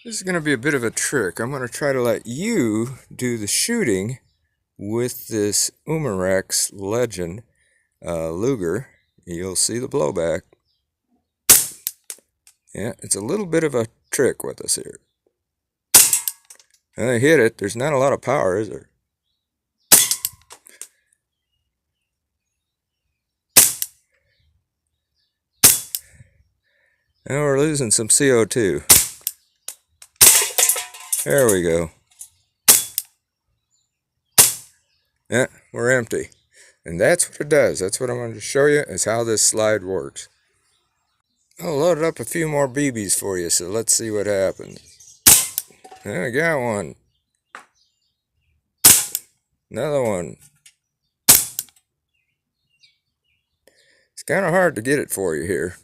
This is going to be a bit of a trick. I'm going to try to let you do the shooting with this Umarex Legend Luger. You'll see the blowback. Yeah, it's a little bit of a trick with us here. And I hit it. There's not a lot of power, is there? Now we're losing some CO2. There we go. Yeah, we're empty. And that's what it does. That's what I'm going to show you is how this slide works. I'll load up a few more BBs for you, so let's see what happens. There, I got one. Another one. It's kind of hard to get it for you here.